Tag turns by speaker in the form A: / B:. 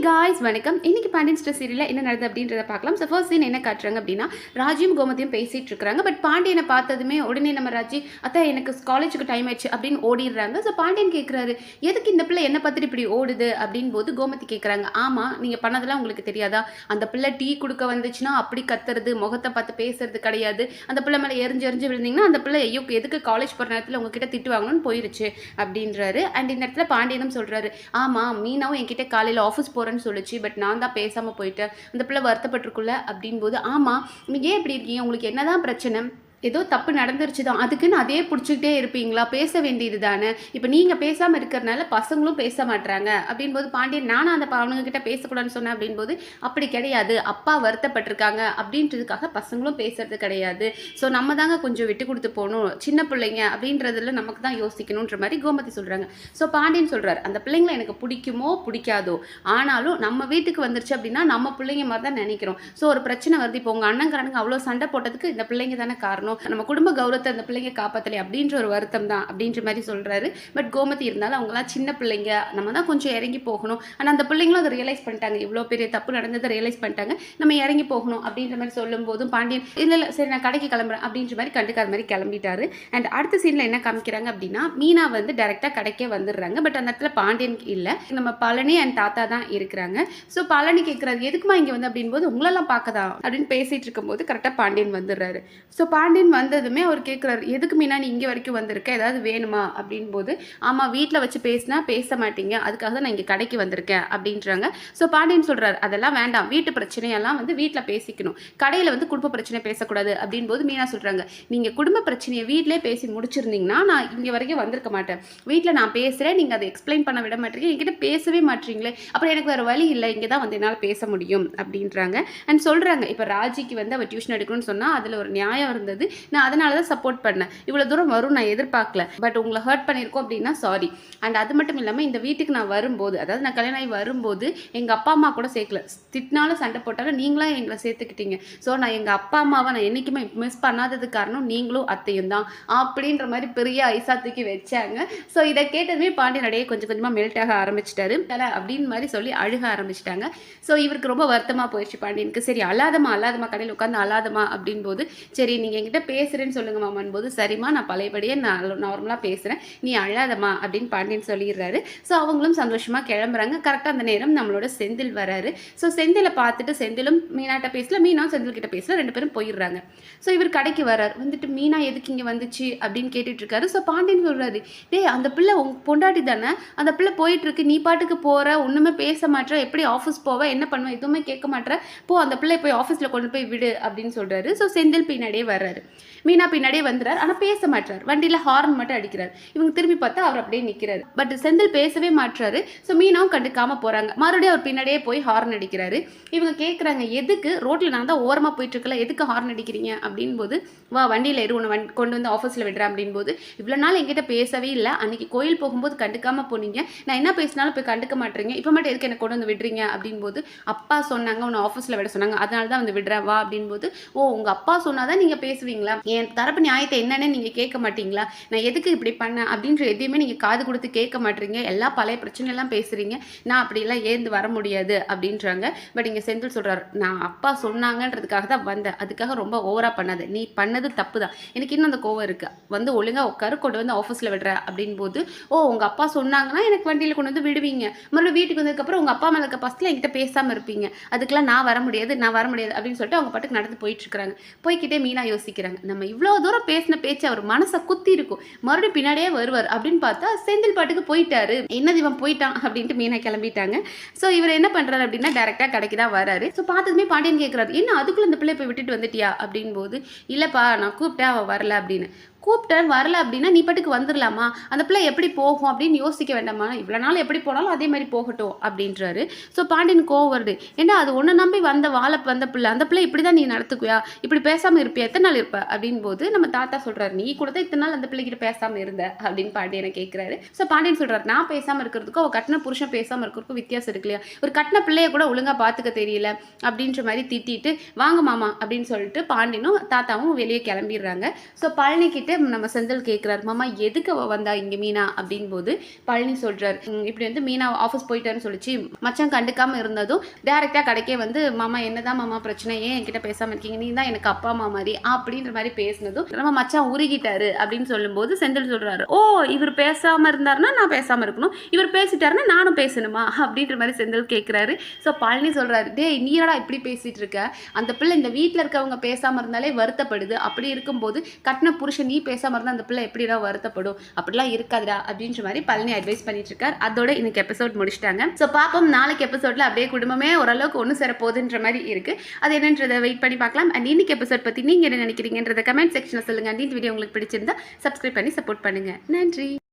A: Guys வணக்கம். இன்னைக்கு Pandian store சீரியல்ல என்ன நடக்குது அப்படின்றத பார்க்கலாம். ஸோ ஃபர்ஸ்ட் சீன் என்ன காட்டுறாங்க அப்படின்னா, ராஜியும் கோமதியும் பேசிட்டு இருக்காங்க. பட் பாண்டியனை பார்த்ததுமே உடனே நம்ம ராஜி அத்தை எனக்கு காலேஜுக்கு டைம் ஆயிடுச்சு அப்படின்னு ஓடிடுறாங்க. ஸோ பாண்டியன் கேட்குறாரு, எதுக்கு இந்த பிள்ளை என்ன பார்த்துட்டு இப்படி ஓடுது அப்படின்னு போது கோமதி கேட்குறாங்க, ஆமாம் நீங்கள் பண்ணதெல்லாம் உங்களுக்கு தெரியாதா? அந்த பிள்ளை டீ கொடுக்க வந்துச்சுன்னா அப்படி கத்துறது, முகத்தை பார்த்து பேசுறது கிடையாது. அந்த பிள்ளை மேலே எரிஞ்சு எரிஞ்சு விழுந்தீங்கன்னா அந்த பிள்ளை ஐயோ எதுக்கு காலேஜ் போகிற நேரத்தில் உங்ககிட்ட திட்டு வாங்கணும்னு போயிருச்சு அப்படின்றாரு. அண்ட் இந்த இடத்துல பாண்டியனும் சொல்கிறாரு, ஆமாம் மீனாவும் என்கிட்ட காலையில் ஆஃபீஸ் போகிறேன்னு சொல்லிச்சு, பட் நான் தான் பேசாமல் போயிட்டேன், அந்த பிள்ளை வருத்தப்பட்டிருக்குல்ல அப்படின்போது, ஆமாம் நீங்கள் ஏன் இப்படி இருக்கீங்க, உங்களுக்கு என்னதான் பிரச்சனை, ஏதோ தப்பு நடந்துருச்சு தான், அதுக்குன்னு அதே பிடிச்சிக்கிட்டே இருப்பீங்களா, பேச வேண்டியது தானே, இப்போ நீங்கள் பேசாமல் இருக்கிறனால பசங்களும் பேச மாட்டுறாங்க அப்படின்போது பாண்டியன், நானும் அந்த அவனுங்கிட்ட பேசக்கூடாதுன்னு சொன்னேன் அப்படின்போது, அப்படி கிடையாது அப்பா வருத்தப்பட்டிருக்காங்க அப்படின்றதுக்காக பசங்களும் பேசுறது கிடையாது, ஸோ நம்ம தாங்க கொஞ்சம் விட்டு கொடுத்து போகணும், சின்ன பிள்ளைங்க அப்படின்றதுல நமக்கு தான் யோசிக்கணுன்ற மாதிரி கோமதி சொல்கிறாங்க. ஸோ பாண்டியன் சொல்கிறார், அந்த பிள்ளைங்களை எனக்கு பிடிக்குமோ பிடிக்காதோ, ஆனாலும் நம்ம வீட்டுக்கு வந்துருச்சு அப்படின்னா நம்ம பிள்ளைங்க மாதிரி தான் நினைக்கிறோம். ஸோ ஒரு பிரச்சனை வருது, இப்போ உங்கள் அண்ணங்காரனுங்க அவ்வளோ சண்டை போட்டதுக்கு இந்த பிள்ளைங்க தானே காரணம், நம்ம குடும்ப கௌரவத்தை அந்த பிள்ளைங்க காப்பாற்றலை அப்படின்ற ஒரு வருத்தம் தான் அப்படின்ற மாதிரி சொல்கிறாரு. பட் கோமதி இருந்தாலும் அவங்களாம் சின்ன பிள்ளைங்க, நம்ம தான் கொஞ்சம் இறங்கி போகணும், ஆனால் அந்த பிள்ளைங்களும் அதை ரியலைஸ் பண்ணிட்டாங்க, இவ்வளோ பெரிய தப்பு நடந்ததை ரியலைஸ் பண்ணிட்டாங்க, நம்ம இறங்கி போகணும் அப்படின்ற மாதிரி சொல்லும் போதும் பாண்டியன் இல்லை சரி நான் கடைக்கு கிளம்புறேன் அப்படின்ற மாதிரி கண்டுக்காத மாதிரி கிளம்பிட்டாரு. அண்ட் அடுத்த சீனில் என்ன காமிக்கிறாங்க அப்படின்னா, மீனா வந்து டேரெக்டாக கடைக்கே வந்துடுறாங்க. பட் அந்த இடத்துல பாண்டியன் இல்லை, நம்ம பழனி அண்ட் தாத்தா தான் இருக்கிறாங்க. ஸோ பழனி கேட்குறாரு, எதுக்குமா இங்கே வந்து அப்படின் போது, உங்களெல்லாம் பார்க்கதா அப்படின்னு பேசிகிட்டு இருக்கும்போது கரெக்டாக பாண்டியன் வந்துடுறாரு. ஸோ பாண்டியன் வந்ததுமே அவர் கேட்குறாரு, எதுக்கு மீனா நீ இங்கே வரைக்கும் வந்திருக்க, ஏதாவது வேணுமா அப்படின் போது, ஆமாம் வீட்டில் வச்சு பேசினா பேச மாட்டீங்க, அதுக்காக தான் நான் இங்கே கடைக்கு வந்திருக்கேன் அப்படின்றாங்க. ஸோ பாண்டியன் சொல்கிறார், அதெல்லாம் வேண்டாம், வீட்டு பிரச்சனையெல்லாம் வந்து வீட்டில் பேசிக்கணும், கடையில் வந்து குடும்ப பிரச்சனை பேசக்கூடாது அப்படின் போது மீனா சொல்கிறாங்க, நீங்கள் குடும்ப பிரச்சனையை வீட்டிலே பேசி முடிச்சிருந்தீங்கன்னா நான் இங்கே வரைக்கும் வந்திருக்க மாட்டேன், வீட்டில் நான் பேசுகிறேன், நீங்கள் அதை எக்ஸ்பிளைன் பண்ண விட மாட்டீங்க, என்கிட்ட பேசவே மாட்டீங்களே, அப்புறம் எனக்கு வேறு வழி இல்லை, இங்கே தான் வந்து என்னால் பேச முடியும் அப்படின்றாங்க. அண்ட் சொல்கிறாங்க, இப்போ ராஜிக்கு வந்து அவள் டியூஷன் எடுக்கணும்னு சொன்னால் அதில் ஒரு நியாயம் இருந்தது, நான் அதனால தான் சப்போர்ட் பண்ணேன், இவ்வளோ தூரம் வரும் நான் எதிர்பார்க்கல, பட் உங்களை ஹர்ட் பண்ணியிருக்கோம் அப்படின்னா சாரி. அண்ட் அது மட்டும் இல்லாமல் இந்த வீட்டுக்கு நான் வரும்போது, அதாவது நான் கல்யாணம் ஆகி வரும்போது எங்கள் அப்பா அம்மா கூட சேர்க்கல, திட்டினாலும் சண்டை போட்டாலும் நீங்களாம் எங்களை சேர்த்துக்கிட்டீங்க, ஸோ நான் எங்கள் அப்பா அம்மாவை நான் என்றைக்குமே மிஸ் பண்ணாதது காரணம் நீங்களும் அத்தையும் தான் அப்படின்ற மாதிரி பெரிய ஐசா தூக்கி வச்சாங்க. ஸோ இதை கேட்டதுமே பாண்டியன் அடையே கொஞ்சம் கொஞ்சமாக மெல்ட் ஆக ஆரம்பிச்சிட்டாரு அப்படின்னு மாதிரி சொல்லி அழுக ஆரம்பிச்சிட்டாங்க. ஸோ இவருக்கு ரொம்ப வருத்தமாக போயிடுச்சு பாண்டியனுக்கு. சரி அழாதமா கடையில் உட்காந்து அழாதமா அப்படின் போது, சரி நீங்கள் என்கிட்ட பேசுகிறேன்னு சொல்லுங்க மாமான் போது, சரிம்மா நான் பழையபடியே நான் நார்மலாக பேசுகிறேன், நீ அழாதம்மா அப்படின்னு பாண்டியன் சொல்லிடுறாரு. ஸோ அவங்களும் சந்தோஷமாக கிளம்புறாங்க. கரெக்டாக அந்த நேரம் நம்மளோட செந்தில் வராரு. ஸோ செந்திலை பார்த்துட்டு செந்திலும் மீனாட்ட பேசல, மீனாவும் செந்தில் கிட்ட பேசல, ரெண்டு பேரும் போயிடுறாங்க. ஸோ இவர் கடைக்கு வரார், வந்துட்டு மீனா எதுக்கு இங்கே வந்துச்சு அப்படின்னு கேட்டுட்டு இருக்காரு. ஸோ பாண்டியன் சொல்கிறாரு, டேய் அந்த பிள்ளை உங்க பொண்டாட்டி தானே, அந்த பிள்ளை போயிட்டு இருக்கு, நீ பாட்டுக்கு போகிற, ஒன்றுமே பேச மாட்டேற, எப்படி ஆஃபீஸ் போவ, என்ன பண்ணுவேன் எதுவுமே கேட்க மாட்டேற, போ அந்த பிள்ளை போய் ஆஃபீஸில் கொண்டு போய் விடு அப்படின்னு சொல்கிறாரு. ஸோ செந்தில் பின்னாடியே வர்றாரு, மீனா பின்னாடியே வந்துறாரு, ஆனால் பேச மாட்டார், வண்டியில் ஹார்ன் மட்டும் அடிக்கிறார். இவங்க திரும்பி பார்த்தா அவர் அப்படியே நிற்கிறாரு, பட் செந்தில் பேசவே மாட்டாரு. ஸோ மீனாவும் கண்டுக்காம போகிறாங்க, மறுபடியும் அவர் பின்னாடியே போய் ஹார்ன் அடிக்கிறாரு. இவங்க கேட்குறாங்க, எதுக்கு ரோட்டில் நான் தான் ஓரமாக போயிட்டு இருக்கல, எதுக்கு ஹார்ன் அடிக்கிறீங்க அப்படின் போது, வா வண்டியில் ஏறு, உன்னை கொண்டு வந்து ஆஃபீஸில் விடுறேன் அப்படின் போது, இவ்வளோ நாள் என்கிட்ட பேசவே இல்லை, அன்றைக்கி கோயில் போகும்போது கண்டுக்காமல் போனீங்க, நான் என்ன பேசினாலும் போய் கண்டுக்க மாட்டேறீங்க, இப்போ மட்டும் எதுக்கு என்னை கொண்டு வந்து விடுறீங்க அப்படின் போது, அப்பா சொன்னாங்க உன்னை ஆஃபீஸில் விட சொன்னாங்க, அதனால தான் வந்து விடுறேன் வா அப்படின் போது, ஓ உங்கள் அப்பா சொன்னாதான் நீங்கள் பேசுவீங்களா, என் தரப்பு நியாயத்தை என்னன்னு நீங்கள் கேட்க மாட்டீங்களா, நான் எதுக்கு இப்படி பண்ணேன் அப்படின்ற எதையுமே நீங்கள் காது கொடுத்து கேட்க மாட்டீங்க, எல்லா பழைய பிரச்சனையெல்லாம் பேசுகிறீங்க, நான் அப்படிலாம் ஏந்து வர முடியாது அப்படின்றாங்க. பட் இங்கே செந்தில் சொல்கிறார், நான் அப்பா சொன்னாங்கன்றதுக்காக தான் வந்தேன், அதுக்காக ரொம்ப ஓவராக பண்ணாது, நீ பண்ணது தப்பு தான், எனக்கு இன்னும் அந்த கோவம் இருக்குது, வந்து ஒழுங்காக உட்காரு, கொண்டு வந்து ஆஃபீஸில் விடுற அப்படின் போது, ஓ உங்கள் அப்பா சொன்னாங்கன்னா எனக்கு வண்டியில் கொண்டு வந்து விடுவீங்க, மறுபடியும் வீட்டுக்கு வந்ததுக்கப்புறம் உங்கள் அப்பா மேலே இருக்க பஸ்ஸில் என்கிட்ட பேசாமல் இருப்பீங்க, அதுக்கெல்லாம் நான் வர முடியாது அப்படின்னு சொல்லிட்டு அவங்க பாட்டுக்கு நடந்து போயிட்டு இருக்கிறாங்க. போய்கிட்டே மீனா யோசிக்கிறாங்க, நம்ம இவ்வளோ தூரம் பேசின பேச்சு அவர் மனசை குத்தி இருக்கும், மறுபடியும் பின்னாடியே வருவார் அப்படின்னு பார்த்தா செந்தில் பாட்டுக்கு போயிட்டாரு, என்னது இவன் போயிட்டான் அப்படின்ட்டு மீனா கிளம்பிட்டாங்க. ஸோ இவர் என்ன பண்ணுறாரு அப்படின்னா டேரெக்டாக கடைக்கு தான் வராரு. ஸோ பார்த்ததுமே பாண்டியன் கேட்குறாரு, என்ன அதுக்குள்ளே இந்த பிள்ளை போய் விட்டுட்டு வந்துட்டியா அப்படின் போது, இல்லைப்பா நான் கூப்பிட்டேன் அவள் வரல அப்படின்னு. கூப்பிட்டேன் வரல அப்படின்னா நீ பாட்டுக்கு வந்துடலாமா, அந்த பிள்ளை எப்படி போகும் அப்படின்னு யோசிக்க வேண்டாமா, இவ்வளோ நாள் எப்படி போனாலும் அதே மாதிரி போகட்டும் அப்படின்றாரு. ஸோ பாண்டியன் கோவம் வருது, ஏன்னா அது ஒன்று நம்பி வந்த வந்த பிள்ளை, அந்த பிள்ளை இப்படி தான் நீ நடத்துக்குயா, இப்படி பேசாமல் இருப்பியா, எத்தனை நாள் இருப்ப அப்படின் போது நம்ம தாத்தா சொல்கிறாரு, நீ கூட தான் இத்தனை நாள் அந்த பிள்ளைகிட்ட பேசாமல் இருந்த அப்படின்னு பாண்டியனை கேட்குறாரு. ஸோ பாண்டியன் சொல்கிறார், நான் பேசாமல் இருக்கிறதுக்கும் அவள் கட்டின புருஷன் பேசாமல் இருக்கிறதுக்கும் வித்தியாசம் இருக்கு இல்லையா, ஒரு கட்டின பிள்ளைய கூட ஒழுங்காக பார்த்துக்க தெரியல அப்படின்ற மாதிரி திட்டிட்டு வாங்க மாமா அப்படின்னு சொல்லிட்டு பாண்டியனும் தாத்தாவும் வெளியே கிளம்பிடுறாங்க. ஸோ பழனிக்கிட்ட கிட்ட நம்ம செந்தில் கேட்குறாரு, மாமா எதுக்கு அவ வந்தா இங்கே மீனா அப்படின்போது பழனி சொல்கிறார், இப்படி வந்து மீனா ஆஃபீஸ் போயிட்டாருன்னு சொல்லிச்சு மச்சான் கண்டுக்காமல் இருந்ததும் டேரெக்டாக கடைக்கே வந்து மாமா என்னதான் மாமா பிரச்சனை, ஏன் என்கிட்ட பேசாமல் இருக்கீங்க, நீ தான் எனக்கு அப்பா அம்மா மாதிரி அப்படின்ற மாதிரி பேசினதும் நம்ம மச்சான் உருகிட்டாரு அப்படின்னு சொல்லும்போது செந்தில் சொல்கிறாரு, ஓ இவர் பேசாமல் இருந்தாருன்னா நான் பேசாமல் இருக்கணும், இவர் பேசிட்டாருன்னா நானும் பேசணுமா அப்படின்ற மாதிரி செந்தில் கேட்குறாரு. ஸோ பழனி சொல்கிறாரு, டேய் நீடா இப்படி பேசிகிட்டு இருக்க, அந்த பிள்ளை இந்த வீட்டில் இருக்கவங்க பேசாமல் இருந்தாலே வருத்தப்படுது, அப்படி இருக்கும்போது கட்டின புருஷன் நீ பேசாமல் இருந்தால் அந்த பிள்ளை எப்படிடா வருத்தப்படும், அப்படிலாம் இருக்காதுடா அப்படின்ற மாதிரி பழனி அட்வைஸ் பண்ணிட்டு இருக்காரு. அதோட இன்னைக்கு எபிசோட் முடிச்சிட்டாங்க. ஸோ பாப்போம் நாளைக்கு எபிசோட்ல அப்படியே குடும்பமே ஓரளவுக்கு ஒன்று சேர போகுதுன்ற மாதிரி இருக்கு. அது என்னன்றதை வெயிட் பண்ணி பார்க்கலாம். அண்ட் இன்னைக்கு எபிசோட் பற்றி நீங்கள் என்ன நினைக்கிறீங்கன்றத கமெண்ட் செக்ஷனில் சொல்லுங்க. இந்த வீடியோ உங்களுக்கு பிடிச்சிருந்தா சப்ஸ்கிரைப் பண்ணி சப்போர்ட் பண்ணுங்க. நன்றி.